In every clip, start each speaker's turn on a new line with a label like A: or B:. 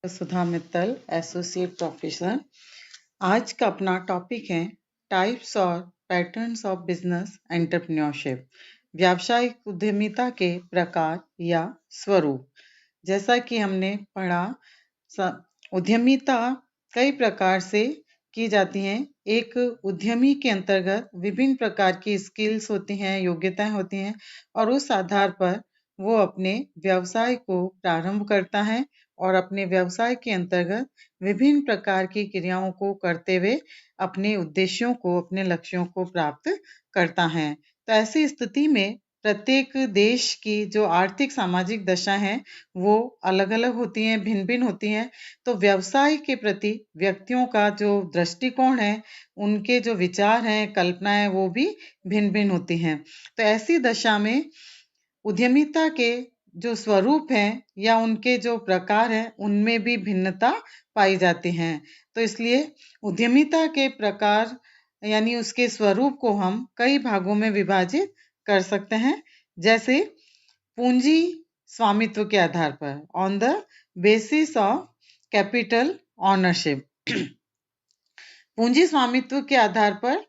A: सुधा Mittal, associate professor. आज का अपना टॉपिक है टाइप्स और पैटर्न्स ऑफ बिजनेस एंटरप्रेन्योरशिप, व्यावसायिक उद्यमिता के प्रकार या स्वरूप। जैसा कि हमने पढ़ा, उद्यमिता कई प्रकार से की जाती हैं। एक उद्यमी के अंतर्गत विभिन्न प्रकार की स्किल्स होती हैं, योग्यताएं होती हैं और उस आधार पर वो अपने व्यवसाय को प्रारंभ करता है और अपने व्यवसाय के अंतर्गत विभिन्न प्रकार की क्रियाओं को करते हुए अपने उद्देश्यों को, अपने लक्ष्यों को प्राप्त करता है। तो ऐसी स्थिति में प्रत्येक देश की जो आर्थिक सामाजिक दशा है वो अलग-अलग होती हैं, भिन्न-भिन्न होती हैं। तो व्यवसाय के प्रति व्यक्तियों का जो दृष्टिकोण है, उनके जो विचार हैं, कल्पनाएं वो भी भिन्न-भिन्न होती हैं। तो ऐसी दशा में उद्यमिता के जो स्वरूप हैं या उनके जो प्रकार हैं, उनमें भी भिन्नता पाई जाती हैं। तो इसलिए उद्यमिता के प्रकार यानी उसके स्वरूप को हम कई भागों में विभाजित कर सकते हैं। जैसे पूंजी स्वामित्व के आधार पर, on the basis of capital ownership. पूंजी स्वामित्व के आधार पर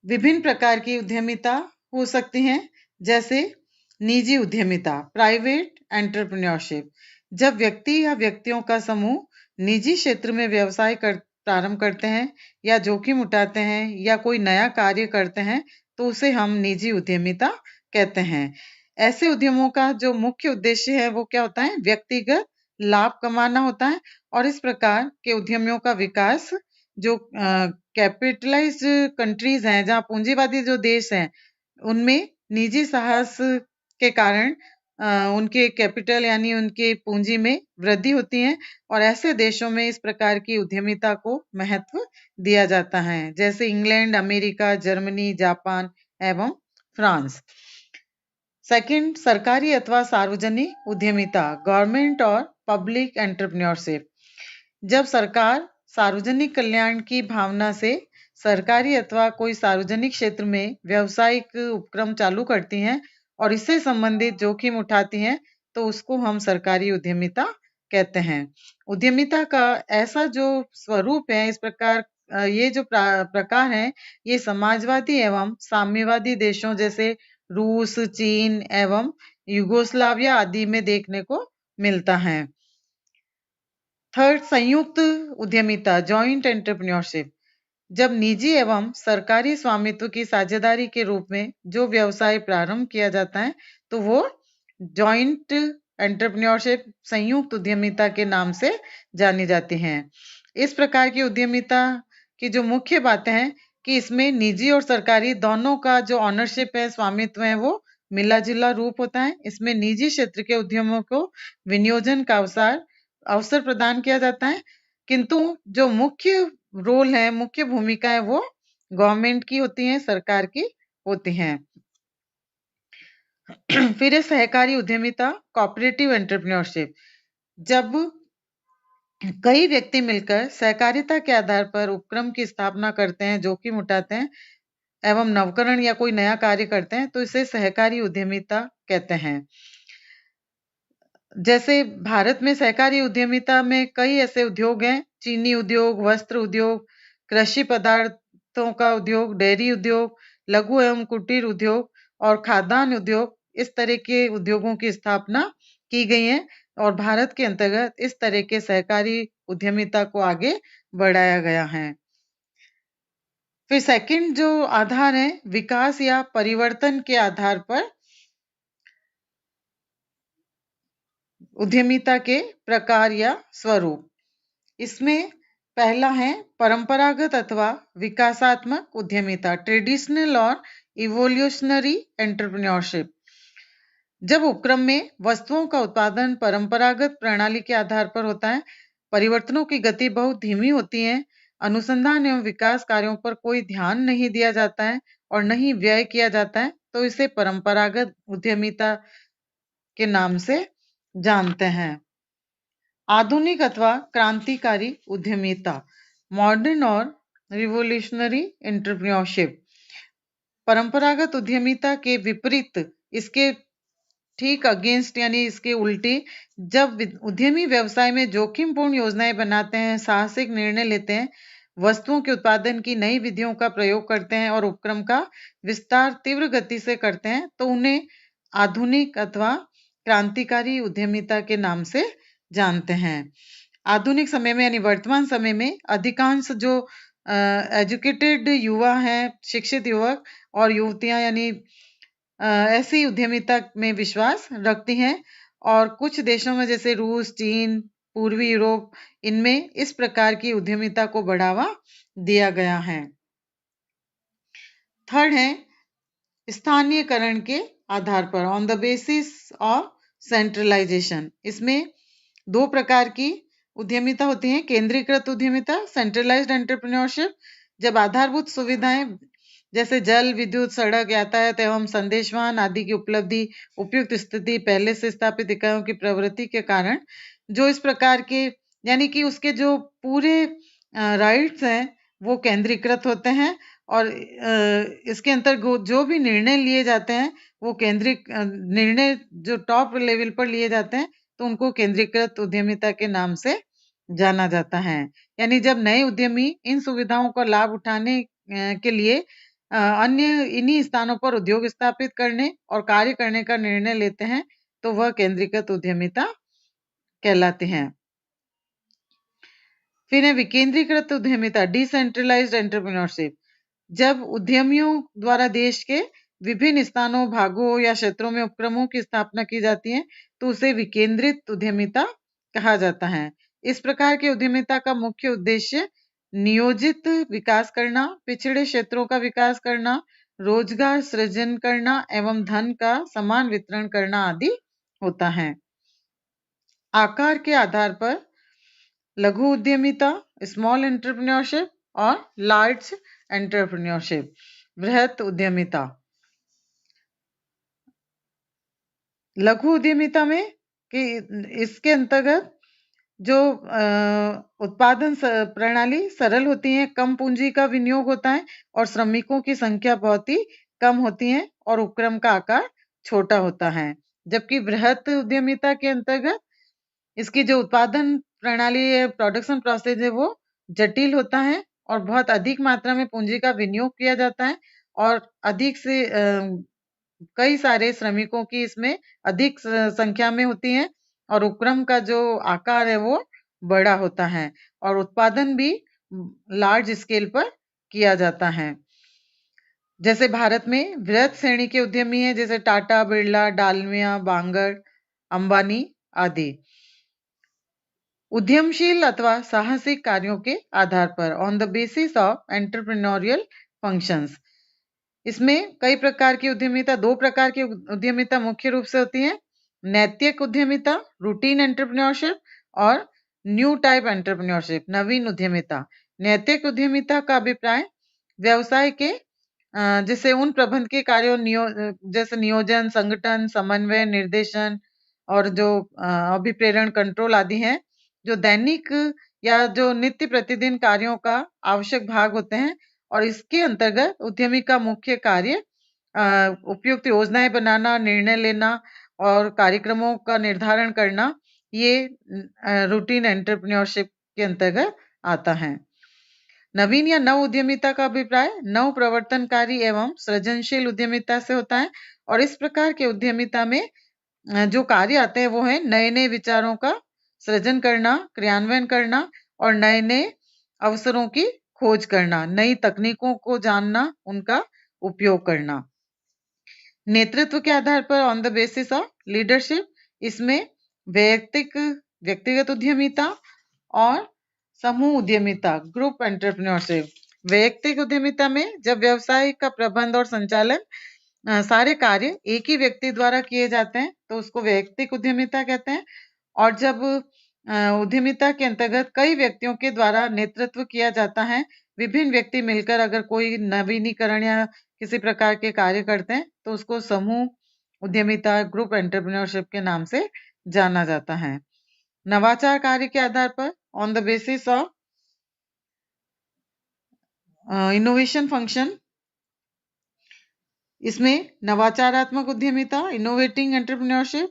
A: विभिन्न प्रकार की उद्यमिता हो सकती हैं। जैसे निजी उद्यमिता, प्राइवेट एंटरप्रेन्योरशिप, जब व्यक्ति या व्यक्तियों का समूह निजी क्षेत्र में व्यवसाय प्रारंभ करते हैं या जोखिम उठाते हैं या कोई नया कार्य करते हैं, तो उसे हम निजी उद्यमिता कहते हैं। ऐसे उद्यमों का जो मुख्य उद्देश्य है वो क्या होता है? व्यक्तिगत लाभ कमाना होता है और इस प्रकार के उद्यमियों का विकास जो कैपिटलाइज्ड कंट्रीज हैं, जहाँ पूंजीवादी जो देश हैं, उनमें निजी साहस के कारण उनके कैपिटल यानी उनके पूंजी में वृद्धि होती है और ऐसे देशों में इस प्रकार की उद्यमिता को महत्व दिया जाता है। जैसे इंग्लैंड, अमेरिका, जर्मनी, जापान एवं फ्रांस। सेकंड, सरकारी अथवा सार्वजनिक उद्यमिता, गवर्नमेंट और पब्लिक एंटरप्रेन्योरशिप। जब सरकार सार्वजनिक कल्याण की भावना से सरकारी अथवा कोई सार्वजनिक क्षेत्र में व्यावसायिक उपक्रम चालू करती हैं और इससे संबंधित जोखिम उठाती हैं, तो उसको हम सरकारी उद्यमिता कहते हैं। उद्यमिता का ऐसा जो स्वरूप है, इस प्रकार ये जो प्रकार है, ये समाजवादी एवं साम्यवादी देशों जैसे रूस, चीन एवं युगोस्लाविया आदि में देखने को मिलता है। थर्ड, संयुक्त उद्यमिता, जॉइंट एंटरप्रेन्योरशिप, जब निजी एवं सरकारी स्वामित्व की साझेदारी के रूप में जो व्यवसाय प्रारंभ किया जाता है, तो वो जॉइंट एंटरप्रेन्योरशिप, संयुक्त उद्यमिता के नाम से जानी जाती हैं। इस प्रकार की उद्यमिता की जो मुख्य बातें हैं कि इसमें निजी और सरकारी दोनों का जो ऑनरशिप है, स्वामित्व है, वो मिला जुला रूप होता है। इसमें निजी क्षेत्र के उद्यमों को विनियोजन का अवसर प्रदान किया जाता है, किंतु जो मुख्य रोल है, मुख्य भूमिका है, वो गवर्नमेंट की होती है, सरकार की होती हैं। फिर है सहकारी उद्यमिता, कोऑपरेटिव एंटरप्रेन्योरशिप, जब कई व्यक्ति मिलकर सहकारिता के आधार पर उपक्रम की स्थापना करते हैं, जोखिम उठाते हैं एवं नवकरण या कोई नया कार्य करते हैं, तो इसे सहकारी उद्यमिता कहते हैं। जैसे भारत में सहकारी उद्यमिता में कई ऐसे उद्योग हैं, चीनी उद्योग, वस्त्र उद्योग, कृषि पदार्थों का उद्योग, डेयरी उद्योग, लघु एवं कुटीर उद्योग और खाद्यान्न उद्योग, इस तरह के उद्योगों की स्थापना की गई है और भारत के अंतर्गत इस तरह के सहकारी उद्यमिता को आगे बढ़ाया गया है। फिर सेकंड जो आधार है, विकास या परिवर्तन के आधार पर उद्यमिता के प्रकार या स्वरूप। इसमें पहला है परंपरागत अथवा विकासात्मक उद्यमिता, ट्रेडिशनल और इवोल्यूशनरी एंटरप्रेन्योरशिप, जब उपक्रम में वस्तुओं का उत्पादन परंपरागत प्रणाली के आधार पर होता है, परिवर्तनों की गति बहुत धीमी होती है, अनुसंधान एवं विकास कार्यों पर कोई ध्यान नहीं दिया जाता है और नहीं व्यय किया जाता है, तो इसे परंपरागत उद्यमिता के नाम से जानते हैं। आधुनिक अथवा क्रांतिकारी उद्यमिता, मॉडर्न और रिवोल्यूशनरी एंटरप्रेन्योरशिप, परंपरागत उद्यमिता के विपरीत इसके ठीक अगेंस्ट यानी इसके उल्टी, जब उद्यमी व्यवसाय में जोखिमपूर्ण योजनाएं बनाते हैं, साहसिक निर्णय लेते हैं, वस्तुओं के उत्पादन की नई विधियों का प्रयोग करते हैं और उपक्रम का विस्तार तीव्र गति से करते हैं, तो उन्हें आधुनिक अथवा क्रांतिकारी उद्यमिता के नाम से जानते हैं। आधुनिक समय में यानी वर्तमान समय में अधिकांश जो एजुकेटेड युवा हैं, शिक्षित युवक और युवतियां यानी ऐसी उद्यमिता में विश्वास रखती हैं, और कुछ देशों में जैसे रूस, चीन, पूर्वी यूरोप, इनमें इस प्रकार की उद्यमिता को बढ़ावा दिया गया है। थर्ड है स्थानीयकरण के आधार पर, on the basis of centralisation. इसमें दो प्रकार की उद्यमिता होती है। केंद्रीकृत उद्यमिता, सेंट्रलाइज्ड एंटरप्रेन्योरशिप, जब आधारभूत सुविधाएं जैसे जल, विद्युत, सड़क, यातायात एवं संदेशवाहन आदि की उपलब्धि, उपयुक्त स्थिति, पहले से स्थापित इकाइयों की प्रवृत्ति के कारण जो इस प्रकार के यानी कि उसके जो पूरे राइट्स हैं वो केंद्रीकृत होते हैं, और इसके अंतर्गत जो भी निर्णय लिए जाते हैं वो निर्णय जो टॉप लेवल पर लिए जाते हैं, तो उनको केंद्रीकृत उद्यमिता के नाम से जाना जाता है। यानी जब नए उद्यमी इन सुविधाओं का लाभ उठाने के लिए अन्य इन्हीं स्थानों पर उद्योग स्थापित करने और कार्य करने का निर्णय लेते हैं, तो वह केंद्रीकृत उद्यमिता कहलाते हैं। फिर है विकेंद्रीकृत उद्यमिता, डिसेंट्रलाइज्ड एंटरप्रेन्योरशिप। जब उद्यमियों द्वारा देश के विभिन्न स्थानों, भागों या क्षेत्रों में उपक्रमों की स्थापना की जाती है, तो उसे विकेंद्रित उद्यमिता कहा जाता है। इस प्रकार के उद्यमिता का मुख्य उद्देश्य नियोजित विकास करना, पिछड़े क्षेत्रों का विकास करना, रोजगार सृजन करना एवं धन का समान वितरण करना आदि होता है। आकार के आधार पर लघु उद्यमिता, स्मॉल एंटरप्रेन्योरशिप, और लार्ज एंटरप्रेन्योरशिप, बृहत उद्यमिता। लघु उद्यमिता में कि इसके अंतर्गत जो उत्पादन प्रणाली सरल होती है, कम पूंजी का विनियोग होता है और श्रमिकों की संख्या बहुत ही कम होती है और उपक्रम का आकार छोटा होता है। जबकि बृहत उद्यमिता के अंतर्गत इसकी जो उत्पादन प्रणाली है, प्रोडक्शन प्रोसेस है, वो जटिल होता है और बहुत अधिक मात्रा में पूंजी का विनियोग किया जाता है, और अधिक से कई सारे श्रमिकों की इसमें अधिक संख्या में होती है, और उपक्रम का जो आकार है वो बड़ा होता है, और उत्पादन भी लार्ज स्केल पर किया जाता है। जैसे भारत में बृहत श्रेणी के उद्यमी हैं, जैसे टाटा, बिरला, डालमिया, बांगर, अंबानी आदि। उद्यमशील अथवा साहसिक कार्यों के आधार पर, on the basis of entrepreneurial functions. इसमें कई प्रकार की उद्यमिता, दो प्रकार की उद्यमिता मुख्य रूप से होती है। नैतिक उद्यमिता, रूटीन एंटरप्रेन्योरशिप, और न्यू टाइप एंटरप्रेन्योरशिप, नवीन उद्यमिता। नैतिक उद्यमिता का अभिप्राय व्यवसाय के जैसे उन प्रबंध के कार्यों जैसे नियोजन, संगठन, समन्वय, निर्देशन और जो अभिप्रेरण, कंट्रोल आदि हैं, जो दैनिक या जो नित्य प्रतिदिन कार्यों का आवश्यक भाग होते हैं, और इसके अंतर्गत उद्यमी का मुख्य कार्य उपयुक्त योजनाएं बनाना, निर्णय लेना और कार्यक्रमों का निर्धारण करना, ये रूटीन एंटरप्रेन्योरशिप के अंतर्गत आता है। नवीन या नव उद्यमिता का अभिप्राय नव प्रवर्तनकारी एवं सृजनशील उद्यमिता से होता है, और इस प्रकार के उद्यमिता में जो कार्य आते हैं वो है नए नए विचारों का सृजन करना, क्रियान्वयन करना और नए नए अवसरों की खोज करना, नई तकनीकों को जानना, उनका उपयोग करना। नेतृत्व के आधार पर, on the basis of leadership, इसमें व्यक्तिगत उद्यमिता और समूह उद्यमिता, ग्रुप एंटरप्रेन्योरशिप। वैयक्तिक उद्यमिता में जब व्यवसाय का प्रबंध और संचालन सारे कार्य एक ही व्यक्ति द्वारा किए जाते हैं, तो उसको वैयक्तिक उद्यमिता कहते हैं। और जब उद्यमिता के अंतर्गत कई व्यक्तियों के द्वारा नेतृत्व किया जाता है, विभिन्न व्यक्ति मिलकर अगर कोई नवीनीकरण या किसी प्रकार के कार्य करते हैं, तो उसको समूह उद्यमिता, ग्रुप एंटरप्रेन्योरशिप के नाम से जाना जाता है। नवाचार कार्य के आधार पर, on the basis of innovation function, इसमें नवाचारात्मक उद्यमिता, इनोवेटिंग एंटरप्रेन्योरशिप,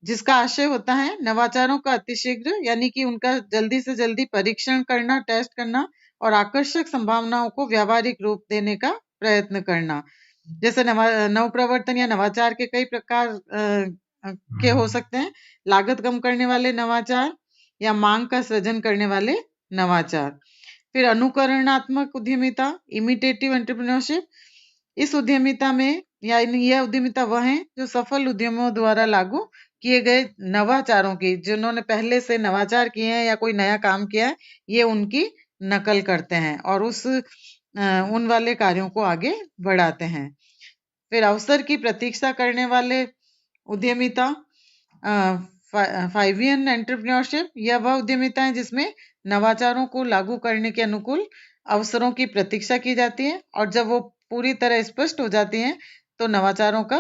A: जिसका आशय होता है नवाचारों का अतिशीघ्र यानी कि उनका जल्दी से जल्दी परीक्षण करना, टेस्ट करना और आकर्षक संभावनाओं को व्यावहारिक रूप देने का प्रयत्न करना। जैसे नवप्रवर्तन या नवाचार के कई प्रकार के हो सकते हैं। लागत कम करने वाले नवाचार या मांग का सृजन करने वाले नवाचार। फिर अनुकरणात्मक उद्यमिता, इमिटेटिव एंटरप्रेन्योरशिप। इस उद्यमिता में या यह उद्यमिता वह है जो सफल उद्यमों द्वारा लागू किए गए नवाचारों की, जिन्होंने पहले से नवाचार किए हैं या कोई नया काम किया है, ये उनकी नकल करते हैं और उन वाले कार्यों को आगे बढ़ाते हैं। फिर अवसर की प्रतीक्षा करने वाले उद्यमिता, फाइवियन एंटरप्रेन्योरशिप, यह वह उद्यमिता है जिसमें नवाचारों को लागू करने के अनुकूल अवसरों की प्रतीक्षा की जाती है और जब वो पूरी तरह स्पष्ट हो जाती हैं तो नवाचारों का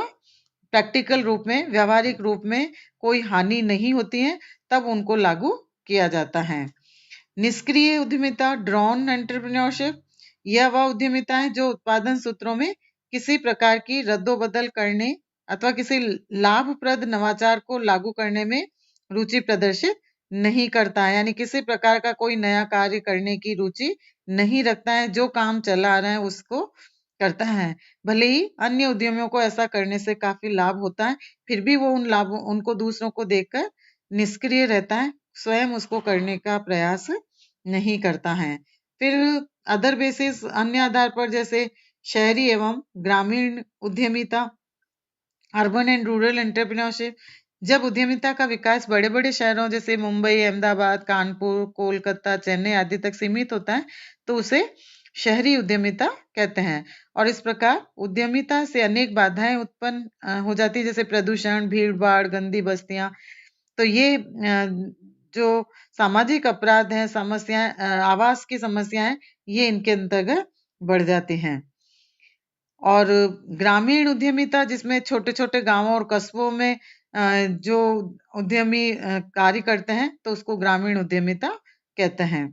A: प्रैक्टिकल रूप में, व्यावहारिक रूप में कोई हानि नहीं होती है, तब उनको लागू किया जाता है। निष्क्रिय उद्यमिता, ड्रॉन एंटरप्रेन्योरशिप, यह वह उद्यमिता है जो उत्पादन सूत्रों में किसी प्रकार की रद्दोबदल करने अथवा किसी लाभप्रद नवाचार को लागू करने में रुचि प्रदर्शित नहीं करता है, यानी किसी प्रकार का कोई नया कार्य करने की रुचि नहीं रखता है, जो काम चला आ रहा है उसको करता है। भले ही अन्य उद्यमियों को ऐसा करने से काफी लाभ होता है, फिर भी वो उनको दूसरों को देखकर निष्क्रिय रहता है, स्वयं उसको करने का प्रयास नहीं करता है। फिर अदर बेसिस, अन्य आधार पर, जैसे शहरी एवं ग्रामीण उद्यमिता, अर्बन एंड रूरल एंटरप्रेन्योरशिप। जब उद्यमिता का विकास बड़े बड़े शहरों जैसे मुंबई, अहमदाबाद, कानपुर, कोलकाता, चेन्नई आदि तक सीमित होता है तो उसे शहरी उद्यमिता कहते हैं। और इस प्रकार उद्यमिता से अनेक बाधाएं उत्पन्न हो जाती है, जैसे प्रदूषण, भीड़ भाड़, गंदी बस्तियां। तो ये जो सामाजिक अपराध है, समस्याएं, आवास की समस्याएं, ये इनके अंतर्गत बढ़ जाती हैं। और ग्रामीण उद्यमिता, जिसमें छोटे छोटे गांवों और कस्बों में जो उद्यमी कार्य करते हैं तो उसको ग्रामीण उद्यमिता कहते हैं।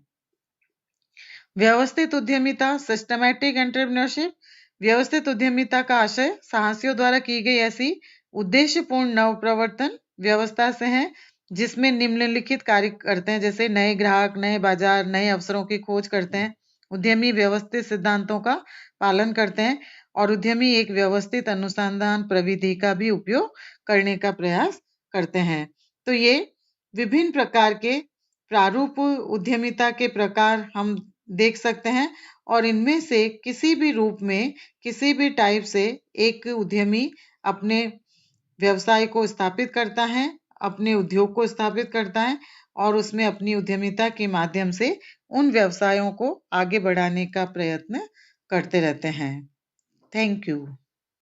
A: व्यवस्थित उद्यमिता, सिस्टमैटिक एंटरप्रेन्योरशिप। व्यवस्थित उद्यमिता का आशय साहसियों द्वारा की गई ऐसी उद्देश्यपूर्ण नवप्रवर्तन व्यवस्था से है जिसमें निम्नलिखित कार्य करते हैं, जैसे नए ग्राहक, नए बाजार, नए अवसरों की खोज करते हैं। उद्यमी व्यवस्थित सिद्धांतों का पालन करते हैं और उद्यमी एक व्यवस्थित अनुसंधान प्रविधि का भी उपयोग करने का प्रयास करते हैं। तो ये विभिन्न प्रकार के प्रारूप उद्यमिता के प्रकार हम देख सकते हैं और इनमें से किसी भी रूप में, किसी भी टाइप से एक उद्यमी अपने व्यवसाय को स्थापित करता है, अपने उद्योग को स्थापित करता है और उसमें अपनी उद्यमिता के माध्यम से उन व्यवसायों को आगे बढ़ाने का प्रयत्न करते रहते हैं। Thank you.